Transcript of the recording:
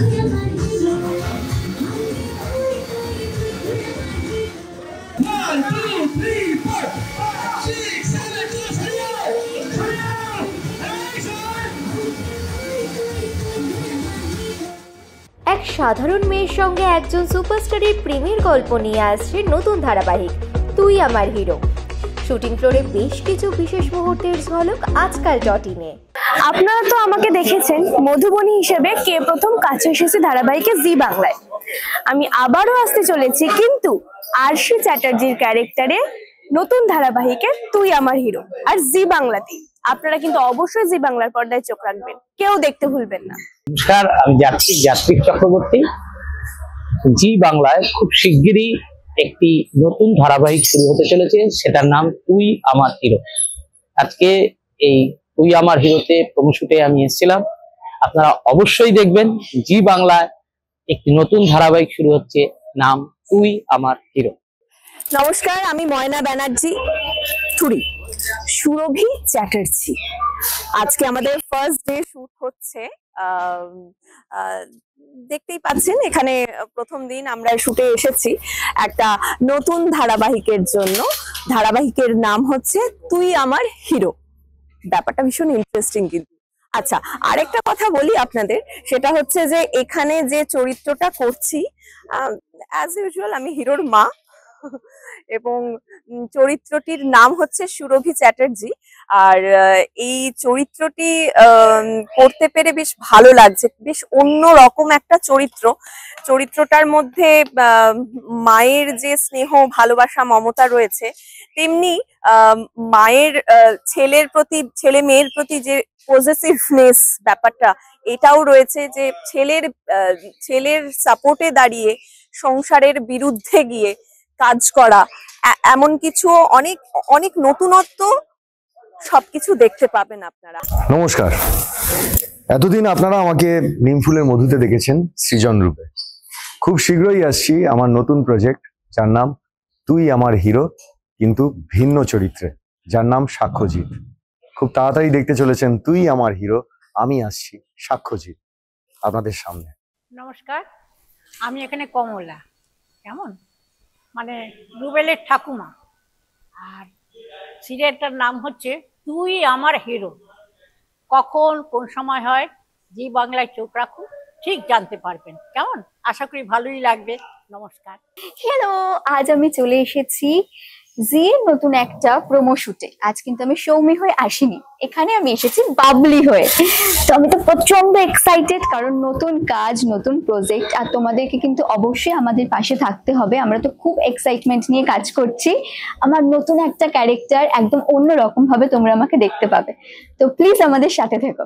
এক সাধারণ মেয়ের সঙ্গে একজন সুপারস্টারের প্রেমের গল্প নিয়ে আসছে নতুন ধারাবাহিক তুই আমার হিরো। শুটিং ফ্লোরে বেশ কিছু বিশেষ মুহূর্তের ঝলক আজকাল.in-এ। আপনারা তো আমাকে দেখেছেন মধুবনী হিসেবে কে প্রথম কাছে এসেছে ধারাবাহিকে জি বাংলায়। আমি আবারও আসতে চলেছি কিন্তু আরশি চ্যাটার্জির ক্যারেক্টারে নতুন ধারাবাহিকে তুই আমার হিরো, আর জি বাংলাতেই। আপনারা কিন্তু অবশ্যই জি বাংলার পর্দায় চোখ রাখবেন, কেউ দেখতে ভুলবেন না। নমস্কার, আমি যাত্রিক চক্রবর্তী। জি বাংলায় খুব শিগগিরই একটি নতুন ধারাবাহিক শুরু হতে চলেছে, সেটার নাম তুই আমার হিরো। আজকে এই তুই আমার হিরোতে প্রোমো শুটে আমি এসেছিলাম। আপনারা অবশ্যই দেখবেন। জি বাংলায় একটি নতুন ধারাবাহিক শুরু হচ্ছে, নাম তুই আমার হিরো। নমস্কার, আমি ময়না ব্যানার্জি থুরি, সুরভি চ্যাটার্জি। আজকে আমাদের ফার্স্ট ডে শুট হচ্ছে। দেখতেই পাচ্ছেন এখানে প্রথম দিন আমরা শুটে এসেছি একটা নতুন ধারাবাহিকের জন্য। ধারাবাহিকের নাম হচ্ছে তুই আমার হিরো। ব্যাপারটা ভীষণ ইন্টারেস্টিং কিন্তু। আচ্ছা, আরেকটা কথা বলি আপনাদের, সেটা হচ্ছে যে এখানে যে চরিত্রটা করছি, অ্যাজ ইউজুয়াল আমি হিরোর মা এবং চরিত্রটির নাম হচ্ছে সুরভি চ্যাটার্জি। আর এই চরিত্রটি করতে পেরে বেশ ভালো লাগছে, বেশ অন্য রকম একটা চরিত্রটার মধ্যে মায়ের যে স্নেহ, ভালোবাসা, মমতা রয়েছে, তেমনি মায়ের ছেলে মেয়ের প্রতি যে পজেসিভনেস ব্যাপারটা, এটাও রয়েছে, যে ছেলের সাপোর্টে দাঁড়িয়ে সংসারের বিরুদ্ধে গিয়ে কাজ করা, এমন কিছু অনেক অনেক নতুনত্ব সবকিছু দেখতে পাবেন আপনারা। নমস্কার, এতদিন আপনারা আমাকে নিমফুলের মধুতে দেখেছেন সৃজন রূপে। খুব শীঘ্রই আসছি আমার নতুন প্রজেক্ট, যার নাম তুই আমার হিরো, কিন্তু ভিন্ন চরিত্রে, যার নাম সাক্ষ্যজিৎ। খুব তাড়াতাড়ি দেখতে চলেছেন তুই আমার হিরো। আমি আসছি সাক্ষ্যজিৎ আপনাদের সামনে। নমস্কার, আমি এখানে কমলা, কেমন মানে রুবেলের ঠাকুমা, আর সিরিয়ালটার নাম হচ্ছে তুই আমার হিরো। কখন কোন সময় হয়, জি বাংলায় চোখ রাখুন, ঠিক জানতে পারবেন। কেমন, আশা করি ভালোই লাগবে। নমস্কার। হ্যালো, আজ আমি চলে এসেছি জির নতুন একটা প্রোমো শুটে। আজ কিন্তু আমি সৌমি হয়ে আসিনি, এখানে আমি এসেছি বাবলি হয়ে। তো আমি তো প্রচন্ড এক্সাইটেড, কারণ নতুন কাজ, নতুন প্রজেক্ট, আর তোমাদেরকে কিন্তু অবশ্যই আমাদের পাশে থাকতে হবে। আমরা তো খুব এক্সাইটমেন্ট নিয়ে কাজ করছি। আমার নতুন একটা ক্যারেক্টার, একদম অন্য রকম ভাবে তোমরা আমাকে দেখতে পাবে। তো প্লিজ আমাদের সাথে থেকো।